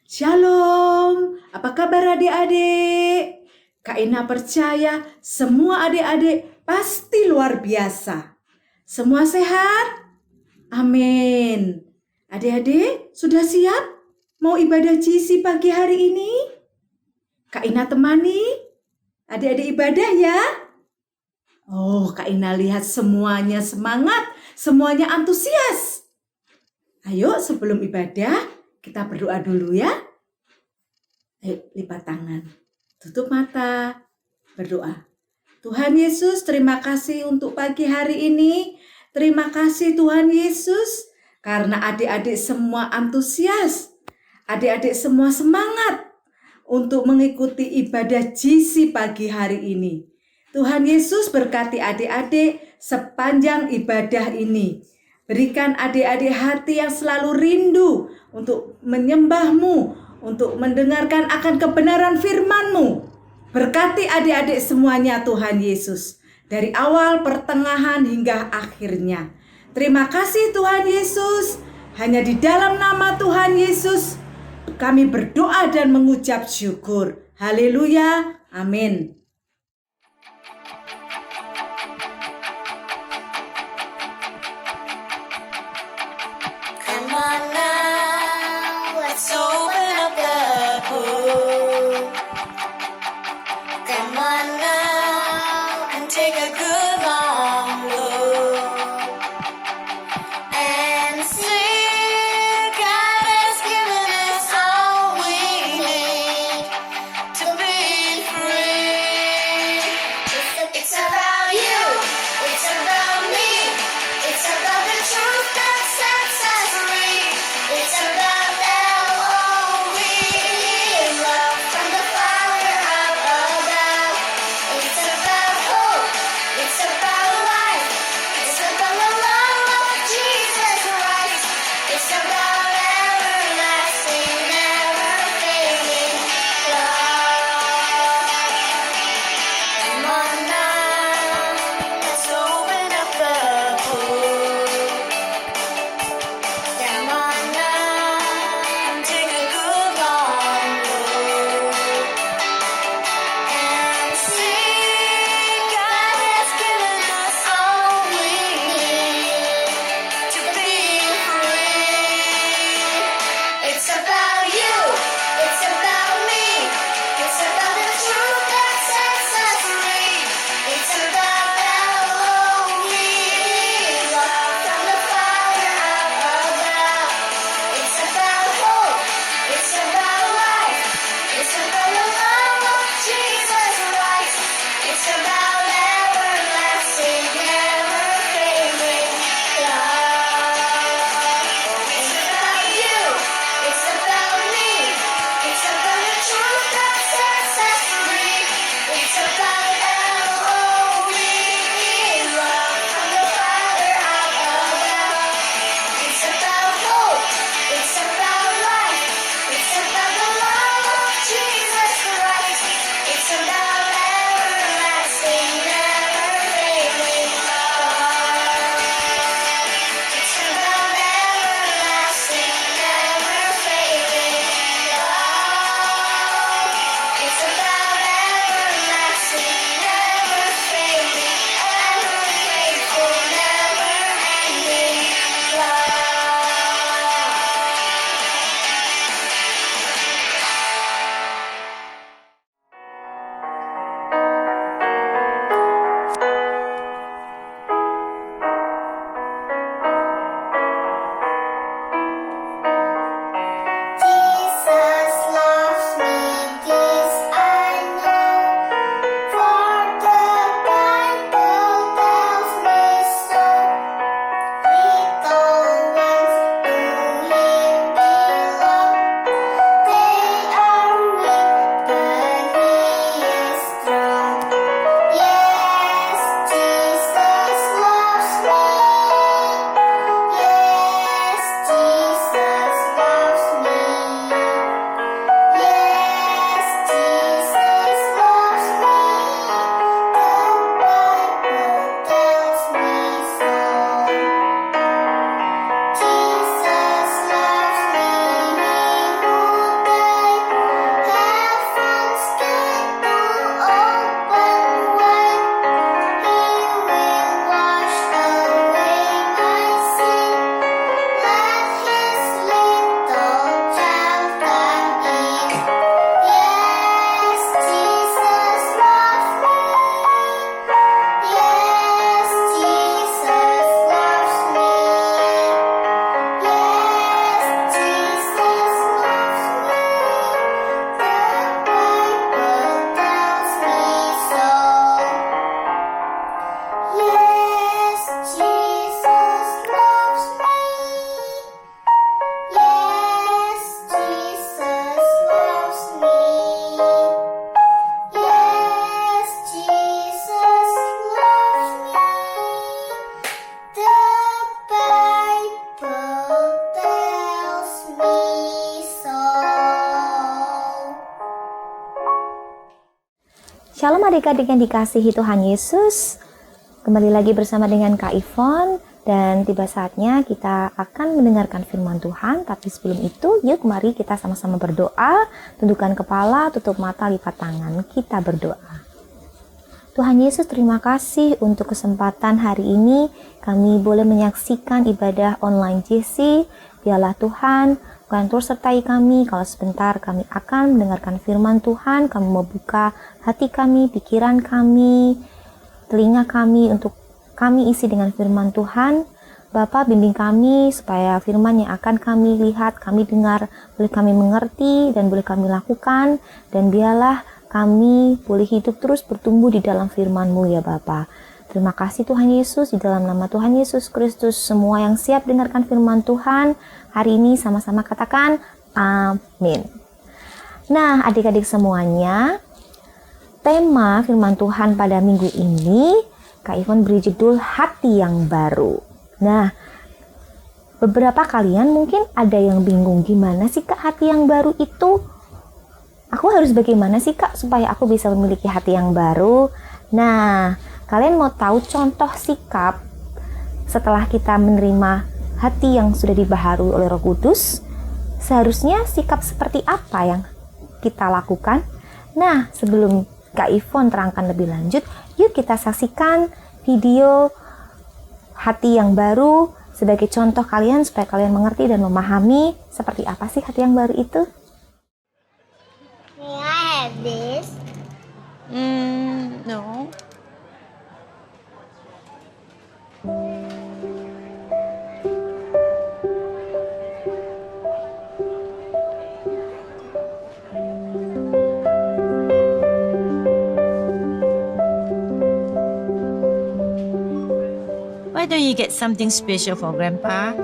Shalom, apa kabar adik-adik? Kak Ina percaya semua adik-adik pasti luar biasa. Semua sehat? Amin. Adik-adik sudah siap mau ibadah GC pagi hari ini? Kak Ina temani adik-adik ibadah ya. Oh, Kak Ina lihat semuanya semangat, semuanya antusias. Ayo sebelum ibadah kita berdoa dulu ya. Ayo lipat tangan, tutup mata, berdoa. Tuhan Yesus, terima kasih untuk pagi hari ini. Terima kasih Tuhan Yesus, karena adik-adik semua antusias. Adik-adik semua semangat untuk mengikuti ibadah GC pagi hari ini. Tuhan Yesus berkati adik-adik sepanjang ibadah ini. Berikan adik-adik hati yang selalu rindu untuk menyembah-Mu, untuk mendengarkan akan kebenaran firman-Mu. Berkati adik-adik semuanya Tuhan Yesus, dari awal, pertengahan, hingga akhirnya. Terima kasih Tuhan Yesus, hanya di dalam nama Tuhan Yesus kami berdoa dan mengucap syukur. Haleluya, amin. Come on now, let's open up the book. Come on now and take a good long look and see God has given us all we need to be free. It's about you, it's about me, it's about the truth that sets us free. It's about L-O-V-E, love from the Father up above. It's about hope, it's Shalom adik-adik yang dikasihi Tuhan Yesus. Kembali lagi bersama dengan Kak Ivon. Dan tiba saatnya kita akan mendengarkan firman Tuhan. Tapi sebelum itu, yuk mari kita sama-sama berdoa. Tundukkan kepala, tutup mata, lipat tangan. Kita berdoa. Tuhan Yesus, terima kasih untuk kesempatan hari ini. Kami boleh menyaksikan ibadah online JC. Biarlah Tuhan, Tuhan terus sertai kami. Kalau sebentar kami akan mendengarkan firman Tuhan. Kami mau buka hati kami, pikiran kami, telinga kami untuk kami isi dengan firman Tuhan. Bapa, bimbing kami supaya firman yang akan kami lihat, kami dengar, boleh kami mengerti dan boleh kami lakukan. Dan biarlah kami boleh hidup terus bertumbuh di dalam firman-Mu ya Bapa. Terima kasih Tuhan Yesus, di dalam nama Tuhan Yesus Kristus. Semua yang siap dengarkan firman Tuhan, hari ini sama-sama katakan amin. Nah, adik-adik semuanya, tema firman Tuhan pada minggu ini, Kak Ivon beri judul Hati yang Baru. Nah, beberapa kalian mungkin ada yang bingung, gimana sih Kak hati yang baru itu? Aku harus bagaimana sih Kak supaya aku bisa memiliki hati yang baru? Nah, kalian mau tahu contoh sikap setelah kita menerima hati yang sudah dibaharui oleh Roh Kudus? Seharusnya sikap seperti apa yang kita lakukan? Nah, sebelum Kak Ivon terangkan lebih lanjut, yuk kita saksikan video hati yang baru sebagai contoh kalian supaya kalian mengerti dan memahami seperti apa sih hati yang baru itu. May I have this? No. Why don't you get something special for Grandpa?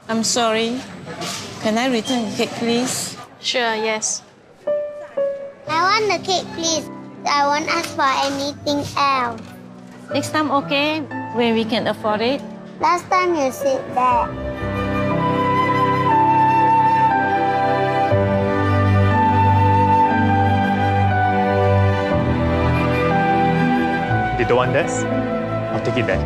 I'm sorry. Can I return the cake, please? Sure, yes. I want the cake, please. I won't ask for anything else. Next time, okay? When we can afford it? Last time you said that. You don't want this? I'll take it back.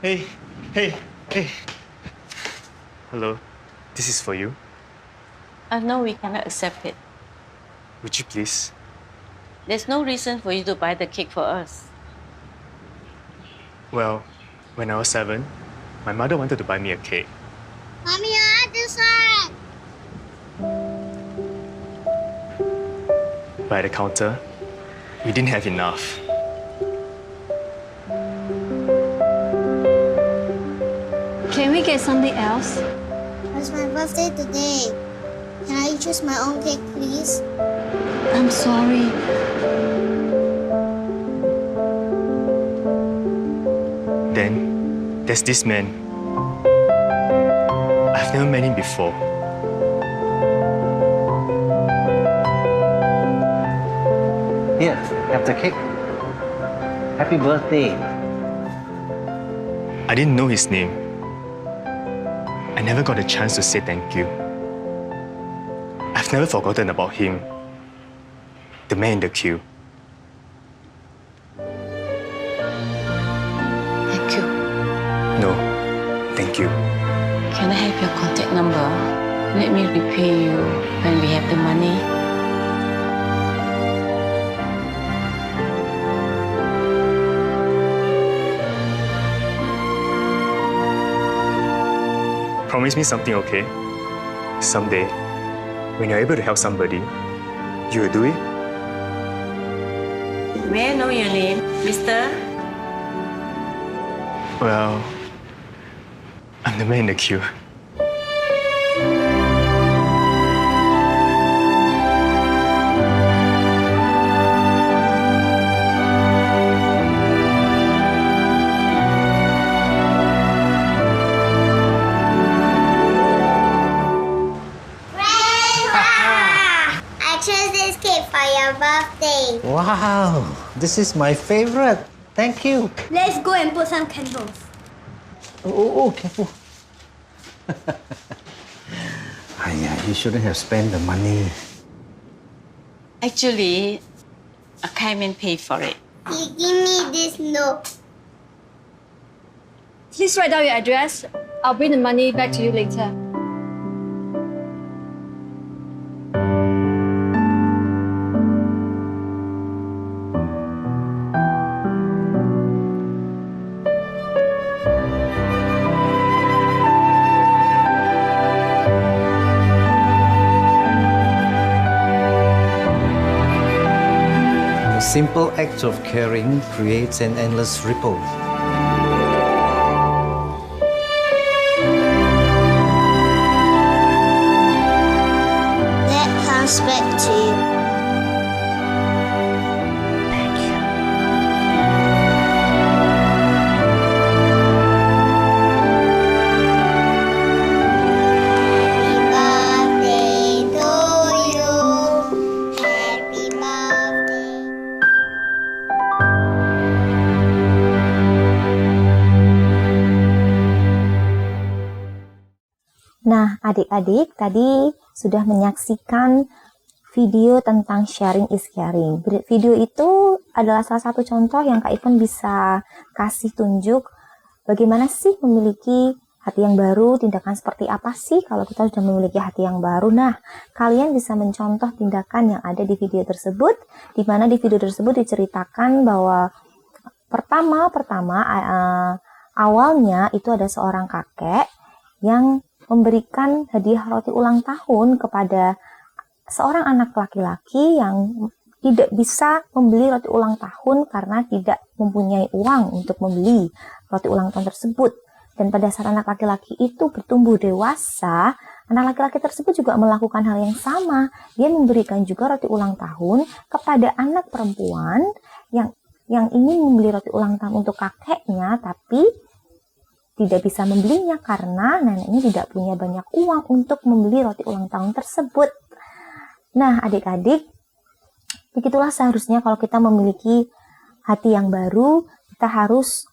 Hey. Hello, this is for you. No, we cannot accept it. Would you please? There's no reason for you to buy the cake for us. Well, when I was 7, my mother wanted to buy me a cake. Mommy, I want this one. But at the counter, we didn't have enough. Can we get something else? It's my birthday today. Can I choose my own cake, please? I'm sorry. Then, there's this man. I've never met him before. Here, have the cake. Happy birthday. I didn't know his name. I never got a chance to say thank you. I've never forgotten about him. The man in the queue. Thank you. No, thank you. Can I have your contact number? Let me repay you when we have the money. Promise me something, okay? Someday, when you're able to help somebody, you will do it? May I know your name, mister? Well, I'm the man in the queue. I chose this cake for your birthday. Wow, this is my favorite. Thank you. Let's go and put some candles. Oh, careful. You shouldn't have spent the money. Actually, a Kaiman paid for it. You give me this note. Please write down your address. I'll bring the money back to you later. A simple act of caring creates an endless ripple. That comes back to you. Thank you. Happy birthday to you. Happy birthday. Nah, adik-adik tadi sudah menyaksikan video tentang sharing is caring. Video itu adalah salah satu contoh yang Kak Ivon bisa kasih tunjuk bagaimana sih memiliki hati yang baru, tindakan seperti apa sih kalau kita sudah memiliki hati yang baru. Nah, kalian bisa mencontoh tindakan yang ada di video tersebut, di mana di video tersebut diceritakan bahwa pertama awalnya itu ada seorang kakek yang memberikan hadiah roti ulang tahun kepada seorang anak laki-laki yang tidak bisa membeli roti ulang tahun karena tidak mempunyai uang untuk membeli roti ulang tahun tersebut. Dan pada saat anak laki-laki itu bertumbuh dewasa, anak laki-laki tersebut juga melakukan hal yang sama. Dia memberikan juga roti ulang tahun kepada anak perempuan yang ingin membeli roti ulang tahun untuk kakeknya, tapi tidak bisa membelinya karena neneknya tidak punya banyak uang untuk membeli roti ulang tahun tersebut. Nah, adik-adik, begitulah seharusnya kalau kita memiliki hati yang baru, kita harus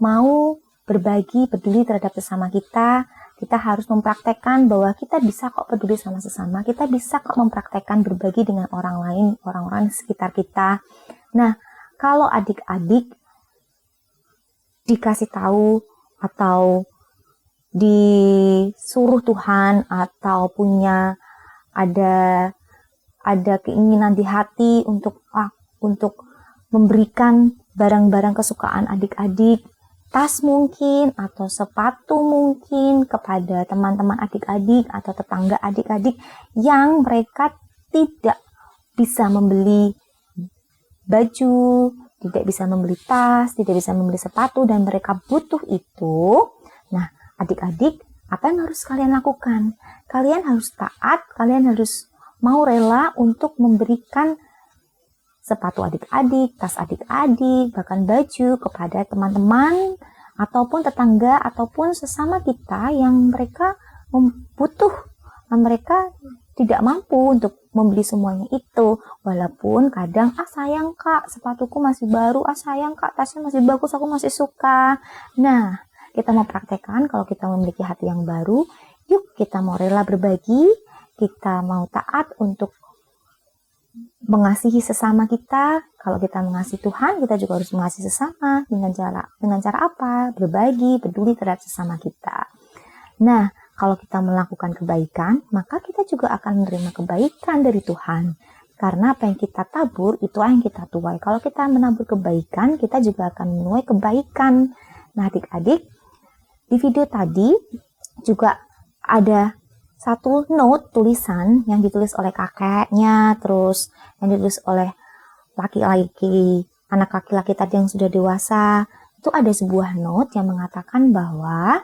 mau berbagi, peduli terhadap sesama kita. Kita harus mempraktekkan bahwa kita bisa kok peduli sama sesama, kita bisa kok mempraktekkan berbagi dengan orang lain, orang-orang di sekitar kita. Nah, kalau adik-adik dikasih tahu atau disuruh Tuhan atau punya ada keinginan di hati untuk memberikan barang-barang kesukaan adik-adik, tas mungkin atau sepatu mungkin kepada teman-teman adik-adik atau tetangga adik-adik yang mereka tidak bisa membeli baju, tidak bisa membeli tas, tidak bisa membeli sepatu, dan mereka butuh itu. Nah, adik-adik, apa yang harus kalian lakukan? Kalian harus taat, kalian harus mau rela untuk memberikan sepatu adik-adik, tas adik-adik, bahkan baju kepada teman-teman ataupun tetangga ataupun sesama kita yang mereka butuh, mereka tidak mampu untuk membeli semuanya itu. Walaupun kadang, sayang kak, sepatuku masih baru, sayang kak, tasnya masih bagus, aku masih suka. Nah, kita mau praktekkan kalau kita memiliki hati yang baru, yuk kita mau rela berbagi, kita mau taat untuk mengasihi sesama kita. Kalau kita mengasihi Tuhan, kita juga harus mengasihi sesama. Dengan cara apa? Berbagi, peduli terhadap sesama kita. Nah, kalau kita melakukan kebaikan, maka kita juga akan menerima kebaikan dari Tuhan. Karena apa yang kita tabur, itu yang kita tuai. Kalau kita menabur kebaikan, kita juga akan menuai kebaikan. Nah, adik-adik, di video tadi juga ada satu note tulisan yang ditulis oleh kakeknya, terus yang ditulis oleh laki-laki anak laki-laki tadi yang sudah dewasa, itu ada sebuah note yang mengatakan bahwa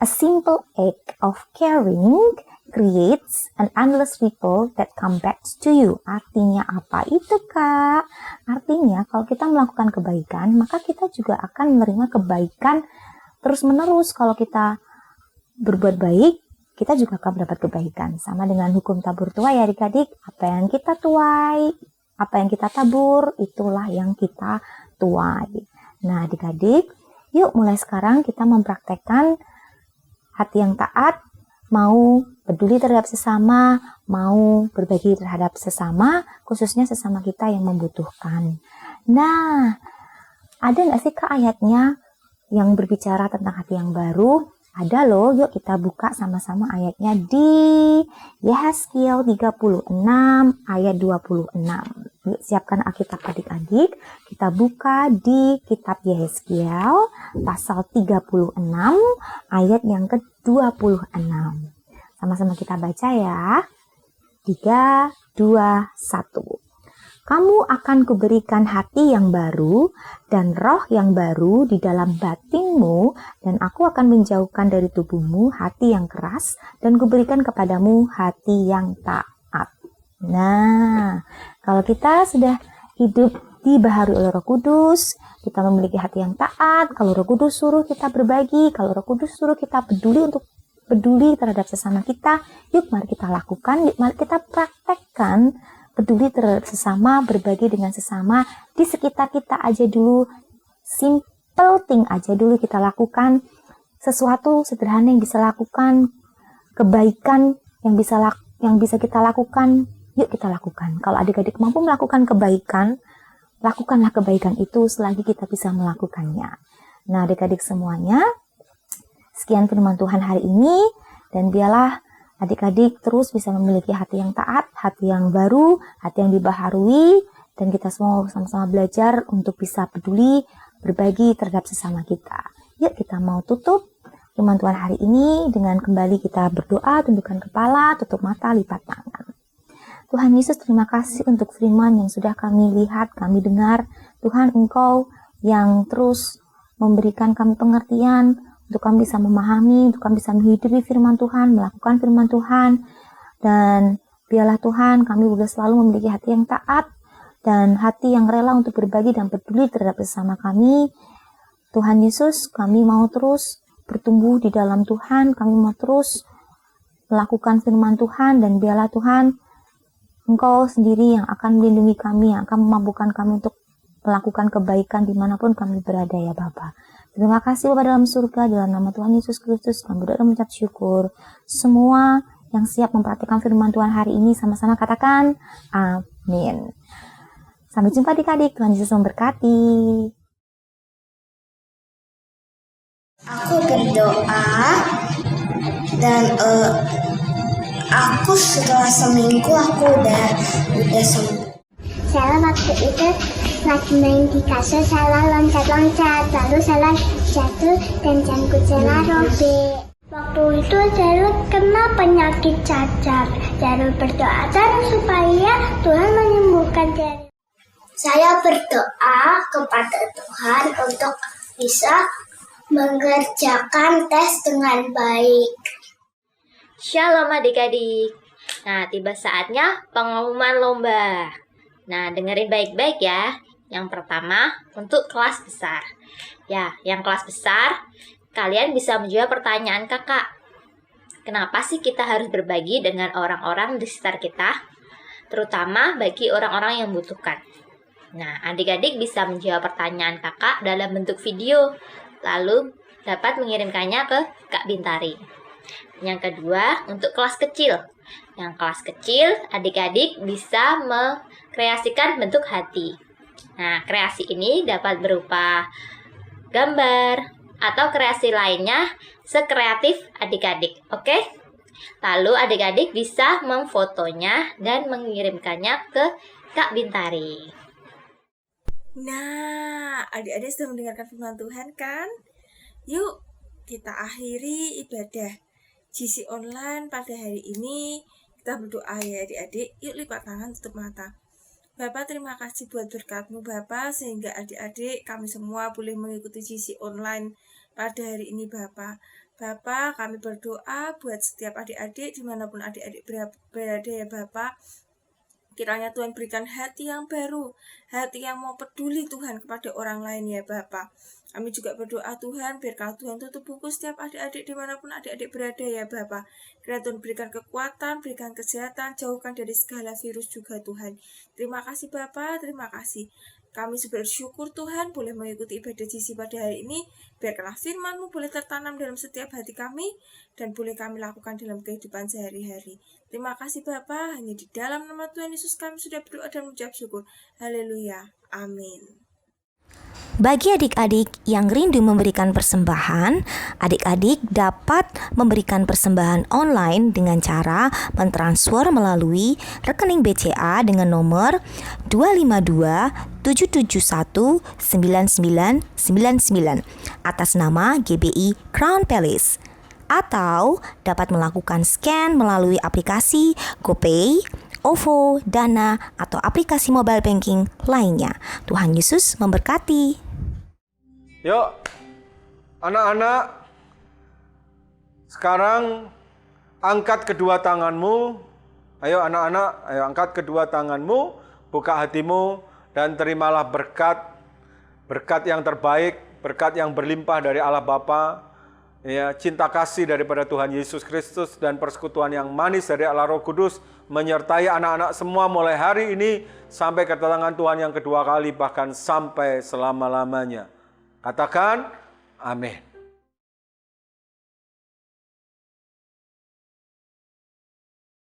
a simple act of caring creates an endless ripple that comes back to you. Artinya apa itu, Kak? Artinya kalau kita melakukan kebaikan, maka kita juga akan menerima kebaikan terus-menerus. Kalau kita berbuat baik, kita juga akan mendapat kebaikan. Sama dengan hukum tabur tuai ya adik-adik, apa yang kita tuai, apa yang kita tabur, itulah yang kita tuai. Nah adik-adik, yuk mulai sekarang kita mempraktekkan hati yang taat, mau peduli terhadap sesama, mau berbagi terhadap sesama, khususnya sesama kita yang membutuhkan. Nah, ada nggak sih Kak ayatnya yang berbicara tentang hati yang baru? Ada loh, yuk kita buka sama-sama ayatnya di Yehezkiel 36 ayat 26. Yuk siapkan Alkitab adik-adik, kita buka di kitab Yehezkiel pasal 36 ayat yang ke-26. Sama-sama kita baca ya. 3, 2, 1. Kamu akan kuberikan hati yang baru dan roh yang baru di dalam batinmu, dan aku akan menjauhkan dari tubuhmu hati yang keras dan kuberikan kepadamu hati yang taat. Nah, kalau kita sudah hidup dibaharui oleh Roh Kudus, kita memiliki hati yang taat. Kalau Roh Kudus suruh kita berbagi, kalau Roh Kudus suruh kita peduli terhadap sesama kita, yuk mari kita lakukan, yuk mari kita praktekkan peduli terhadap sesama, berbagi dengan sesama di sekitar kita aja dulu. Simple thing aja dulu kita lakukan, sesuatu sederhana yang bisa lakukan, kebaikan yang bisa kita lakukan, yuk kita lakukan. Kalau adik-adik mampu melakukan kebaikan, lakukanlah kebaikan itu selagi kita bisa melakukannya. Nah adik-adik semuanya, sekian firman Tuhan hari ini, dan biarlah adik-adik terus bisa memiliki hati yang taat, hati yang baru, hati yang dibaharui, dan kita semua sama-sama belajar untuk bisa peduli, berbagi terhadap sesama kita. Yuk kita mau tutup firman Tuhan hari ini dengan kembali kita berdoa, tundukkan kepala, tutup mata, lipat tangan. Tuhan Yesus, terima kasih untuk firman yang sudah kami lihat, kami dengar. Tuhan, Engkau yang terus memberikan kami pengertian, untuk kami bisa memahami, untuk kami bisa menghidupi firman Tuhan, melakukan firman Tuhan. Dan biarlah Tuhan kami boleh selalu memiliki hati yang taat dan hati yang rela untuk berbagi dan peduli terhadap sesama kami. Tuhan Yesus, kami mau terus bertumbuh di dalam Tuhan, kami mau terus melakukan firman Tuhan, dan biarlah Tuhan Engkau sendiri yang akan melindungi kami, yang akan memampukan kami untuk melakukan kebaikan dimanapun kami berada ya Bapa. Terima kasih Bapa dalam surga, dalam nama Tuhan Yesus Kristus kami berdoa dan mengucap syukur. Semua yang siap memperhatikan firman Tuhan hari ini sama-sama katakan amin. Sampai jumpa adik-adik, Tuhan Yesus memberkati. Aku berdoa dan aku setelah seminggu aku udah sembuh. Saya waktu itu lagi main di kasur, saya loncat-loncat, lalu saya jatuh dan jangkut saya robek. Waktu itu saya kena penyakit cacar. Saya berdoa supaya Tuhan menyembuhkan saya. Saya berdoa kepada Tuhan untuk bisa mengerjakan tes dengan baik. Shalom adik-adik. Nah, tiba saatnya pengumuman lomba. Nah, dengerin baik-baik ya. Yang pertama, untuk kelas besar. Ya, yang kelas besar, kalian bisa menjawab pertanyaan kakak. Kenapa sih kita harus berbagi dengan orang-orang di sekitar kita? Terutama bagi orang-orang yang membutuhkan. Nah, adik-adik bisa menjawab pertanyaan kakak dalam bentuk video. Lalu, dapat mengirimkannya ke Kak Bintari. Yang kedua, untuk kelas kecil. Yang kelas kecil, adik-adik bisa mengkreasikan bentuk hati. Nah, kreasi ini dapat berupa gambar atau kreasi lainnya sekreatif adik-adik. Oke? Lalu adik-adik bisa memfotonya dan mengirimkannya ke Kak Bintari. Nah, adik-adik sudah mendengarkan firman Tuhan kan? Yuk, kita akhiri ibadah GC online pada hari ini. Kita berdoa ya adik-adik. Yuk lipat tangan, tutup mata. Bapak, terima kasih buat berkat-Mu Bapak, sehingga adik-adik kami semua boleh mengikuti GC online pada hari ini Bapak. Bapak, kami berdoa buat setiap adik-adik dimanapun adik-adik berada ya Bapak. Kiranya Tuhan berikan hati yang baru, hati yang mau peduli Tuhan kepada orang lain ya Bapak. Kami juga berdoa Tuhan, biarkan Tuhan tutup buku setiap adik-adik dimanapun adik-adik berada ya Bapak. Kiranya Tuhan berikan kekuatan, berikan kesehatan, jauhkan dari segala virus juga Tuhan. Terima kasih Bapak, terima kasih. Kami bersyukur Tuhan boleh mengikuti ibadah GC pada hari ini. Biarkanlah firman-Mu boleh tertanam dalam setiap hati kami dan boleh kami lakukan dalam kehidupan sehari-hari. Terima kasih Bapa, hanya di dalam nama Tuhan Yesus kami sudah berdoa dan mengucap syukur. Haleluya. Amin. Bagi adik-adik yang rindu memberikan persembahan, adik-adik dapat memberikan persembahan online dengan cara mentransfer melalui rekening BCA dengan nomor 252-771-9999 atas nama GBI Crown Palace, atau dapat melakukan scan melalui aplikasi GoPay, OVO, Dana, atau aplikasi mobile banking lainnya. Tuhan Yesus memberkati. Yuk, anak-anak, sekarang angkat kedua tanganmu. Ayo anak-anak, ayo angkat kedua tanganmu, buka hatimu, dan terimalah berkat yang terbaik, berkat yang berlimpah dari Allah Bapa, ya, cinta kasih daripada Tuhan Yesus Kristus, dan persekutuan yang manis dari Allah Roh Kudus menyertai anak-anak semua mulai hari ini sampai kedatangan Tuhan yang kedua kali, bahkan sampai selama-lamanya. Katakan amin.